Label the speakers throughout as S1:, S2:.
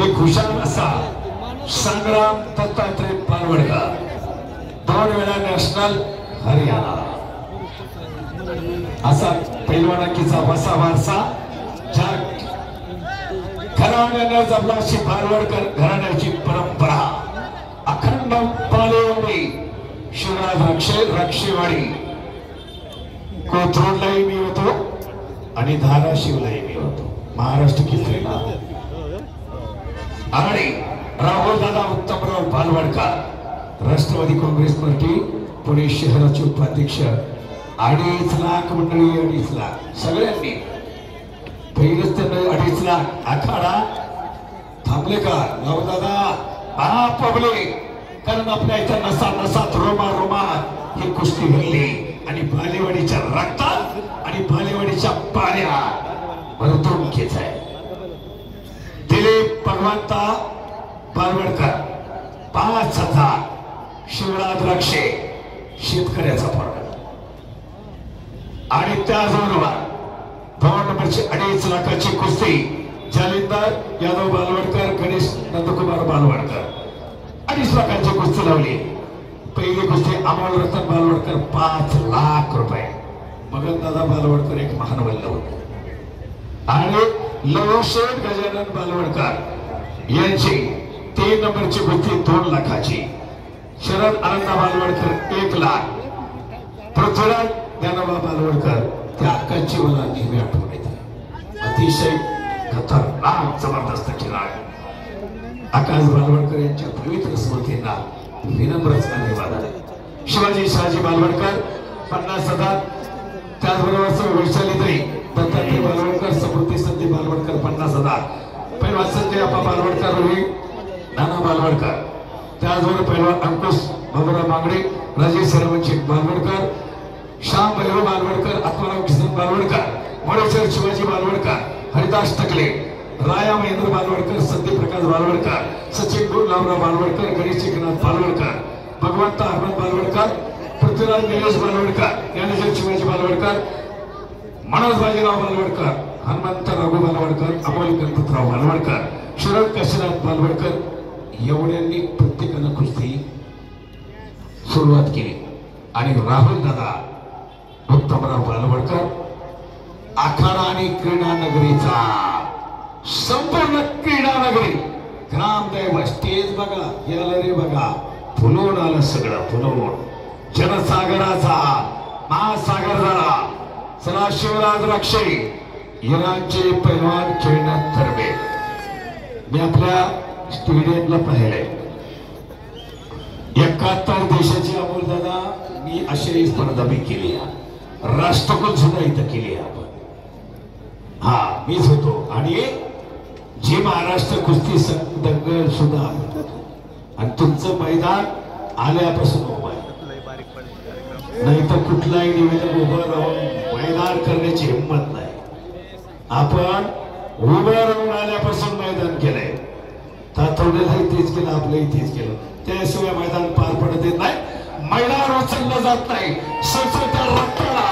S1: एक हुशार असा संग्राम दत्तात्रय पारवडकर 2 वेळा नॅशनल हरियाणा असा पैलवानकीचा वसा वारसा ज्या घराण्याने जपला अशी पारवडकर घराण्याची परंपरा अखंड पालेवाडी शिवराज रक्षेवाडी कोथरूडलाही मी होतो आणि धाराशिवलाही मी होतो महाराष्ट्र केसरीला आणि राहुलदादा उत्तमराव पालवडकर राष्ट्रवादी काँग्रेस पार्टी पुणे शहराचे उपाध्यक्ष 2.5 लाख मंडळी 2.5 लाख सगळ्यांनी पहिलेच त्यांना 2.5 लाख आखाडा थांबले का राहुलदादा पब्लिक कारण आपल्या इथं नसा नसात रोमा रोमात ही कुस्ती घडली आणि बालेवाडीच्या रक्तात आणि बालेवाडीच्या पाण्यात भरतून घेत आहे दिलीप भगवंता पारवडकर 5,000 शिवराज रक्षे शेतकऱ्याचा फरक आणि त्याचबरोबर 2 नंबरची 2.5 लाखाची कुस्ती जालिंदर यादव बालवडकर गणेश नंदकुमार बालवडकर 2.5 लाखाची कुस्ती लावली पहिली कुस्ती अमोल रतन बालवडकर 5 लाख रुपये मगनदादा बालवडकर एक महान वल्ल होते आणि लवशेठ गजानन बालवडकर यांची 3 नंबरची कुस्ती 2 लाखाची शरद आनंदा बालवडकर 1 लाख पृथ्वीराज ज्ञानोबा बालवडकर त्या अक्काची मला नेहमी आठवण येते अतिशय खतरनाक जबरदस्त खेळाडू आकाश बालवडकर यांच्या पवित्र स्मृतींना विनम्र धन्यवाद शिवाजी शहाजी बालवडकर 50,000 त्याचबरोबर वैशालीताई दत्तात्रय बालवडकर समृद्धी संदीप बालवडकर 50,000 पैलवान संजय अप्पा बालवडकर रोही नाना बालवडकर त्याचबरोबर पैलवान अंकुश बाबूराव मांगडे राजेश सरवंशी बालवडकर श्याम भैरव बालवडकर आत्माराम किसन बालवडकर मोडेश्वर शिवाजी बालवडकर हरिदास टकले राया महेंद्र बालवडकर संदीप प्रकाश बालवडकर सचिन गुरुराव बालवडकर गणेश एकनाथ बालवडकर भगवंत अहमद बालवडकर पृथ्वीराज निलेश बालवडकर ज्ञानेश्वर शिवाजी बालवडकर मनोज बाजीराव बालवडकर हनुमंत रघु बालवडकर अमोल गणपतराव बालवडकर शरद काशीनाथ बालवडकर एवढ्यांनी प्रत्येकानं कुस्ती सुरुवात केली आणि राहुल दादा उत्तमराव बालवडकर आखाडा आणि क्रीडा नगरीचा संपूर्ण क्रीडा नगरी ग्रामदैव स्टेज बघा गॅलरी बघा फुलवून आलं सगळं फुलवून जनसागराचा महासागर झाला चला शिवराज रक्षे इराणचे पैलवान खेळण्यात तरबे मी आपल्या स्टेडियमला पाहिले 71 देशाची अमोल दादा मी आशियाई स्पर्धा बी केली राष्ट्रकुल सुद्धा इथं केली आपण हा मीच होतो आणि जे महाराष्ट्र कुस्ती दंगल सुद्धा आणि तुमचं मैदान आल्यापासून उभं आहे नाही तर कुठलाही निवेदन उभं राहून मैदान करण्याची हिंमत नाही आपण उभं राहून आल्यापासून मैदान केलंय तातवड्यालाही तेच केलं आपलंही तेच केलं त्याशिवाय मैदान पार पडत येत नाही मैदान उचललं जात नाही सचोट्या रक्ताला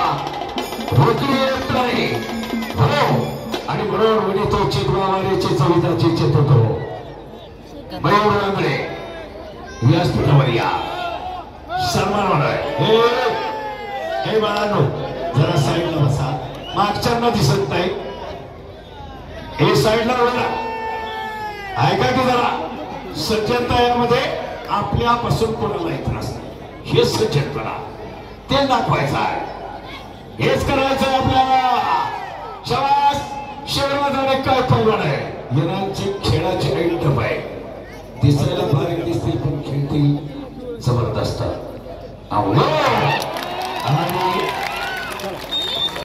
S1: रोखली येत नाही हो आणि म्हणून वडितो चित्रवारीची चविताची चित्रतो मयूर आंगडे व्यासपीठावर या सन्मान होणार हे बाळांनो जरा साईडला बसा मागच्यांना दिसत नाही हे साईडला बघा ऐका की जरा सज्जनता यामध्ये आपल्यापासून कोणालाही त्रास नाही हे सज्जनपणा ते दाखवायचं आहे हेच करायचं आहे आपल्याला शाबास शिवराजाने काय पैलवान आहे इराणची खेळाची ऐटप आहे दिसायला बारीक दिसतील पण खेळतील जबरदस्त आवडे